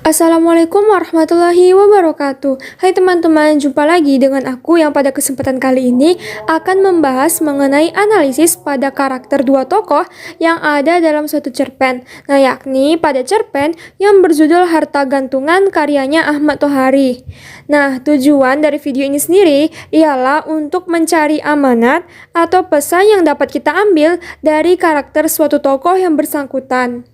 Assalamualaikum warahmatullahi wabarakatuh. Hai teman-teman, jumpa lagi dengan aku yang pada kesempatan kali ini akan membahas mengenai analisis pada karakter dua tokoh yang ada dalam suatu cerpen. Nah, yakni pada cerpen yang berjudul Harta Gantungan karyanya Ahmad Tohari. Nah, tujuan dari video ini sendiri ialah untuk mencari amanat atau pesan yang dapat kita ambil dari karakter suatu tokoh yang bersangkutan.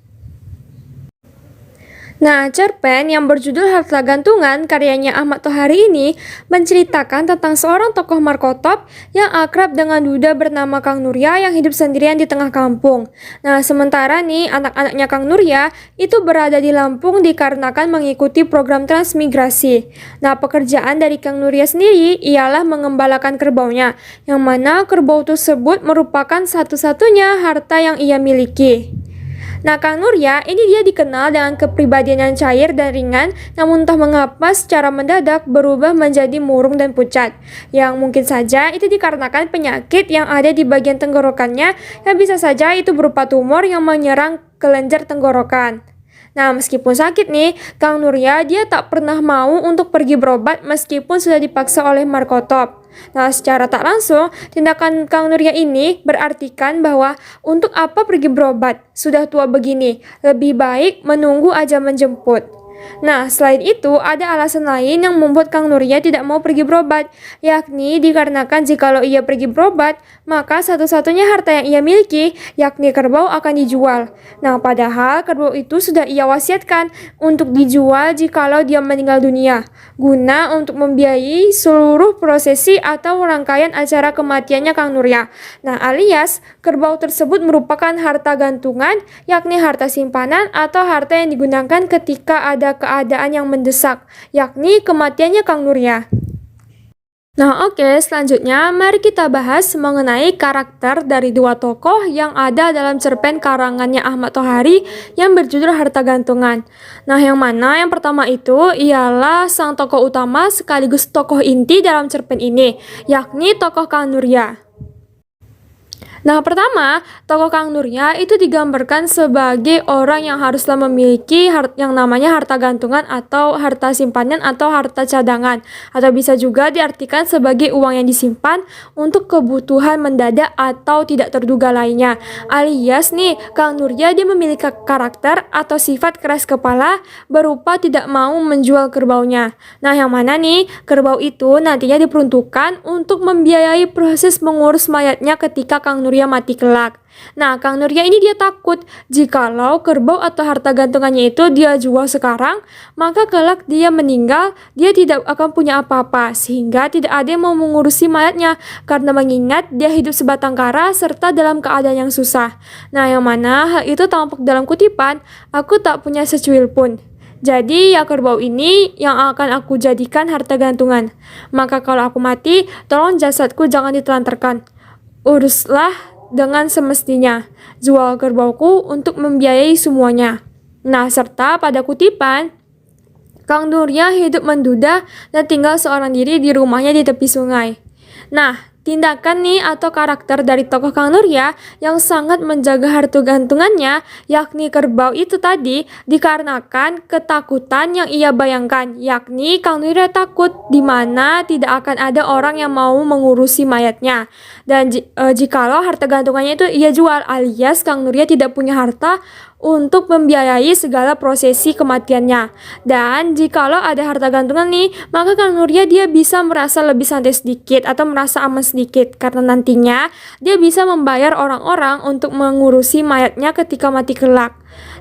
Nah, cerpen yang berjudul Harta Gantungan karyanya Ahmad Tohari ini menceritakan tentang seorang tokoh markotop yang akrab dengan duda bernama Kang Nurya yang hidup sendirian di tengah kampung. Nah, sementara nih anak-anaknya Kang Nurya itu berada di Lampung dikarenakan mengikuti program transmigrasi. Nah, pekerjaan dari Kang Nurya sendiri ialah mengembalakan kerbaunya, yang mana kerbau tersebut merupakan satu-satunya harta yang ia miliki. Nah, Kang Nurya ini dia dikenal dengan kepribadian yang cair dan ringan, namun entah mengapa secara mendadak berubah menjadi murung dan pucat. Yang mungkin saja itu dikarenakan penyakit yang ada di bagian tenggorokannya, yang bisa saja itu berupa tumor yang menyerang kelenjar tenggorokan. Nah, meskipun sakit nih, Kang Nurya dia tak pernah mau untuk pergi berobat meskipun sudah dipaksa oleh markotop. Nah, secara tak langsung, tindakan Kang Nurya ini berartikan bahwa untuk apa pergi berobat? Sudah tua begini, lebih baik menunggu aja menjemput. Nah, selain itu, ada alasan lain yang membuat Kang Nurya tidak mau pergi berobat, yakni dikarenakan jikalau ia pergi berobat, maka satu-satunya harta yang ia miliki, yakni kerbau akan dijual. Nah, padahal kerbau itu sudah ia wasiatkan untuk dijual jikalau dia meninggal dunia, guna untuk membiayai seluruh prosesi atau rangkaian acara kematiannya Kang Nurya. Nah, alias kerbau tersebut merupakan harta gantungan, yakni harta simpanan atau harta yang digunakan ketika ada keadaan yang mendesak, yakni kematiannya Kang Nurya. Nah, oke, selanjutnya mari kita bahas mengenai karakter dari dua tokoh yang ada dalam cerpen karangannya Ahmad Tohari yang berjudul Harta Gantungan. Nah, yang mana yang pertama itu ialah sang tokoh utama sekaligus tokoh inti dalam cerpen ini, yakni tokoh Kang Nurya. Nah, pertama, tokoh Kang Nurya itu digambarkan sebagai orang yang haruslah memiliki yang namanya harta gantungan atau harta simpanan atau harta cadangan, atau bisa juga diartikan sebagai uang yang disimpan untuk kebutuhan mendadak atau tidak terduga lainnya. Alias nih, Kang Nurya dia memiliki karakter atau sifat keras kepala berupa tidak mau menjual kerbaunya. Nah, yang mana nih, kerbau itu nantinya diperuntukkan untuk membiayai proses mengurus mayatnya ketika Kang Nurya mati kelak. Nah, Kang Nurya ini dia takut jikalau kerbau atau harta gantungannya itu dia jual sekarang, maka kelak dia meninggal, dia tidak akan punya apa-apa, sehingga tidak ada yang mau mengurusi mayatnya, karena mengingat dia hidup sebatang kara serta dalam keadaan yang susah. Nah, yang mana hal itu tampak dalam kutipan, aku tak punya secuil pun. Jadi ya kerbau ini yang akan aku jadikan harta gantungan. Maka kalau aku mati, tolong jasadku jangan ditelantarkan. Uruslah dengan semestinya, jual kerbauku untuk membiayai semuanya. Nah, serta pada kutipan, Kang Nurya hidup menduda dan tinggal seorang diri di rumahnya di tepi sungai. Nah, tindakan nih atau karakter dari tokoh Kang Nurya yang sangat menjaga harta gantungannya, yakni kerbau itu tadi, dikarenakan ketakutan yang ia bayangkan, yakni Kang Nurya takut di mana tidak akan ada orang yang mau mengurusi mayatnya. Dan jikalau harta gantungannya itu ia jual, alias Kang Nurya tidak punya harta untuk membiayai segala prosesi kematiannya. Dan jikalau ada harta gantungan nih, maka Kang Nurya dia bisa merasa lebih santai sedikit atau merasa aman sedikit, karena nantinya dia bisa membayar orang-orang untuk mengurusi mayatnya ketika mati kelak.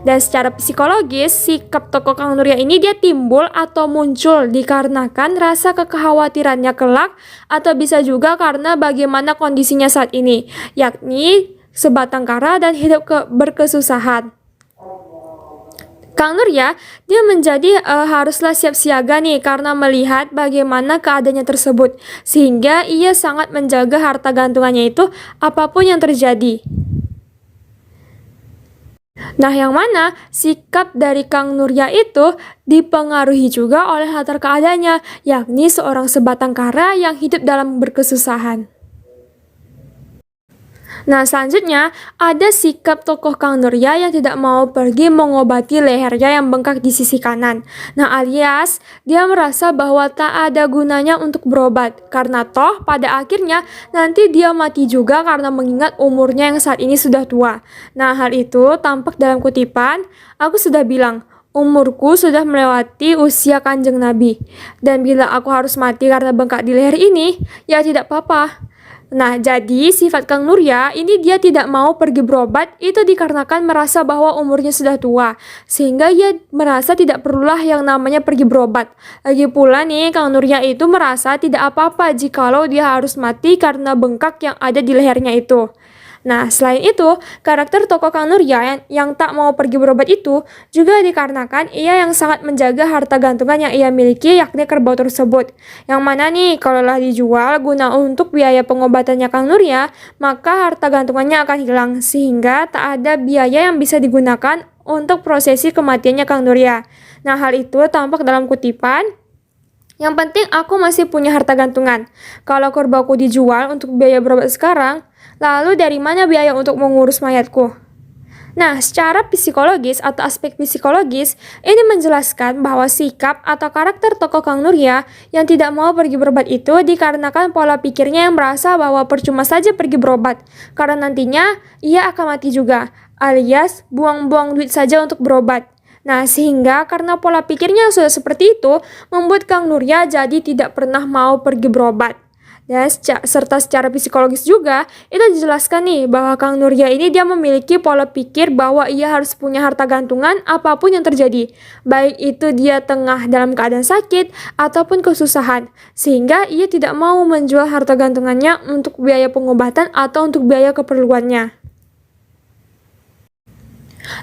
Dan secara psikologis, sikap tokoh Kang Nurya ini dia timbul atau muncul dikarenakan rasa kekhawatirannya kelak, atau bisa juga karena bagaimana kondisinya saat ini, yakni sebatang kara dan hidup berkesusahan. Kang Nurya dia menjadi haruslah siap siaga nih karena melihat bagaimana keadaannya tersebut, sehingga ia sangat menjaga harta gantungannya itu apapun yang terjadi. Nah, yang mana sikap dari Kang Nurya itu dipengaruhi juga oleh latar keadaannya, yakni seorang sebatang kara yang hidup dalam berkesusahan. Nah, selanjutnya ada sikap tokoh Kang Nurya yang tidak mau pergi mengobati lehernya yang bengkak di sisi kanan. Nah, alias dia merasa bahwa tak ada gunanya untuk berobat karena toh pada akhirnya nanti dia mati juga karena mengingat umurnya yang saat ini sudah tua. Nah, hal itu tampak dalam kutipan, "Aku sudah bilang, umurku sudah melewati usia Kanjeng Nabi. Dan bila aku harus mati karena bengkak di leher ini, ya tidak apa-apa." Nah, jadi sifat Kang Nurya ini dia tidak mau pergi berobat itu dikarenakan merasa bahwa umurnya sudah tua. Sehingga ia merasa tidak perlulah yang namanya pergi berobat. Lagi pula nih, Kang Nurya itu merasa tidak apa-apa jikalau dia harus mati karena bengkak yang ada di lehernya itu. Nah, selain itu, karakter tokoh Kang Nurya yang tak mau pergi berobat itu juga dikarenakan ia yang sangat menjaga harta gantungan yang ia miliki, yakni kerbau tersebut. Yang mana nih, kalaulah dijual guna untuk biaya pengobatannya Kang Nurya, maka harta gantungannya akan hilang, sehingga tak ada biaya yang bisa digunakan untuk prosesi kematiannya Kang Nurya. Nah, hal itu tampak dalam kutipan, "Yang penting aku masih punya harta gantungan. Kalau kerbauku dijual untuk biaya berobat sekarang, lalu dari mana biaya untuk mengurus mayatku?" Nah, secara psikologis atau aspek psikologis, ini menjelaskan bahwa sikap atau karakter tokoh Kang Nurya yang tidak mau pergi berobat itu dikarenakan pola pikirnya yang merasa bahwa percuma saja pergi berobat, karena nantinya ia akan mati juga, alias buang-buang duit saja untuk berobat. Nah, sehingga karena pola pikirnya yang sudah seperti itu, membuat Kang Nurya jadi tidak pernah mau pergi berobat. Dan serta secara psikologis juga, itu dijelaskan nih bahwa Kang Nurya ini dia memiliki pola pikir bahwa ia harus punya harta gantungan apapun yang terjadi. Baik itu dia tengah dalam keadaan sakit ataupun kesusahan. Sehingga ia tidak mau menjual harta gantungannya untuk biaya pengobatan atau untuk biaya keperluannya.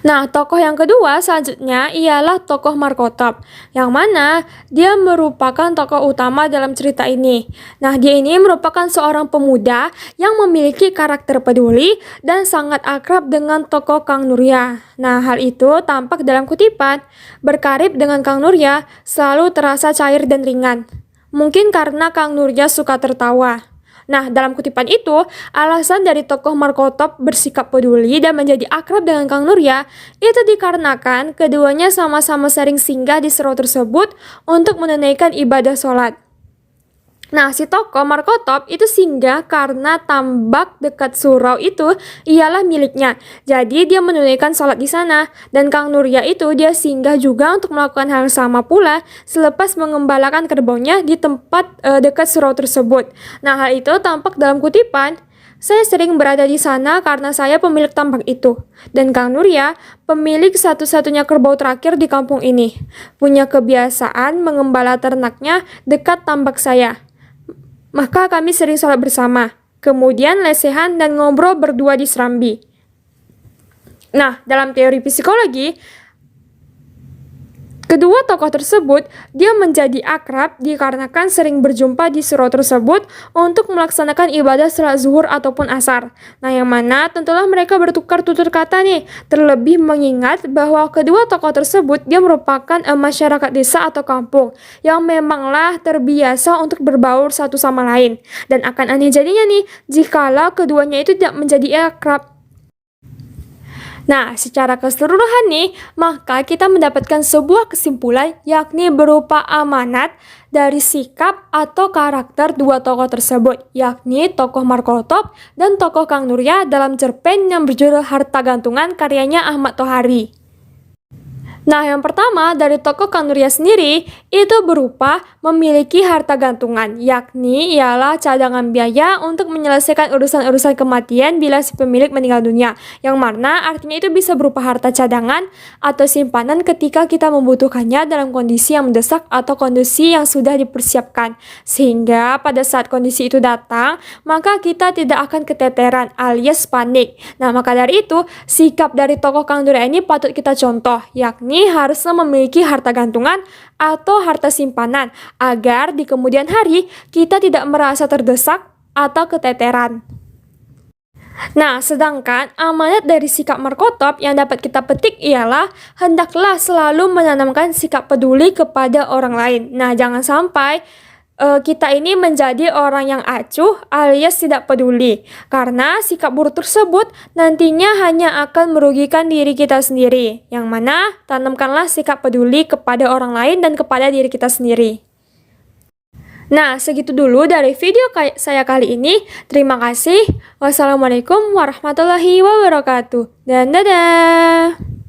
Nah, tokoh yang kedua selanjutnya ialah tokoh Markotop, yang mana dia merupakan tokoh utama dalam cerita ini. Nah, dia ini merupakan seorang pemuda yang memiliki karakter peduli dan sangat akrab dengan tokoh Kang Nurya. Nah, hal itu tampak dalam kutipan, "Berkarib dengan Kang Nurya selalu terasa cair dan ringan. Mungkin karena Kang Nurya suka tertawa." Nah, dalam kutipan itu, alasan dari tokoh Markotop bersikap peduli dan menjadi akrab dengan Kang Nurya itu dikarenakan keduanya sama-sama sering singgah di surau tersebut untuk menunaikan ibadah sholat. Nah, si tokoh Markotop itu singgah karena tambak dekat surau itu ialah miliknya. Jadi dia menunaikan sholat di sana. Dan Kang Nurya itu dia singgah juga untuk melakukan hal sama pula selepas mengembalakan kerbaunya di tempat dekat surau tersebut. Nah, hal itu tampak dalam kutipan, "Saya sering berada di sana karena saya pemilik tambak itu. Dan Kang Nurya, pemilik satu-satunya kerbau terakhir di kampung ini, punya kebiasaan mengembala ternaknya dekat tambak saya. Maka kami sering sholat bersama, kemudian lesehan dan ngobrol berdua di serambi." Nah, dalam teori psikologi, kedua tokoh tersebut dia menjadi akrab dikarenakan sering berjumpa di surau tersebut untuk melaksanakan ibadah salat zuhur ataupun asar. Nah, yang mana tentulah mereka bertukar tutur kata nih, terlebih mengingat bahwa kedua tokoh tersebut dia merupakan masyarakat desa atau kampung yang memanglah terbiasa untuk berbaur satu sama lain. Dan akan aneh jadinya nih jikalau keduanya itu tidak menjadi akrab. Nah, secara keseluruhan nih, maka kita mendapatkan sebuah kesimpulan yakni berupa amanat dari sikap atau karakter dua tokoh tersebut, yakni tokoh Markotop dan tokoh Kang Nurya dalam cerpen yang berjudul Harta Gantungan karyanya Ahmad Tohari. Nah, yang pertama dari tokoh Kang Nurya sendiri itu berupa memiliki harta gantungan, yakni ialah cadangan biaya untuk menyelesaikan urusan-urusan kematian bila si pemilik meninggal dunia, yang mana artinya itu bisa berupa harta cadangan atau simpanan ketika kita membutuhkannya dalam kondisi yang mendesak atau kondisi yang sudah dipersiapkan, sehingga pada saat kondisi itu datang, maka kita tidak akan keteteran alias panik. Nah, maka dari itu, sikap dari tokoh Kang Nurya ini patut kita contoh, yakni harusnya memiliki harta gantungan atau harta simpanan agar di kemudian hari kita tidak merasa terdesak atau keteteran. Nah, sedangkan amanat dari sikap Markotop yang dapat kita petik ialah hendaklah selalu menanamkan sikap peduli kepada orang lain. Nah, jangan sampai kita ini menjadi orang yang acuh alias tidak peduli. Karena sikap buruk tersebut nantinya hanya akan merugikan diri kita sendiri. Yang mana tanamkanlah sikap peduli kepada orang lain dan kepada diri kita sendiri. Nah, segitu dulu dari video saya kali ini. Terima kasih. Wassalamualaikum warahmatullahi wabarakatuh. Dan dadah.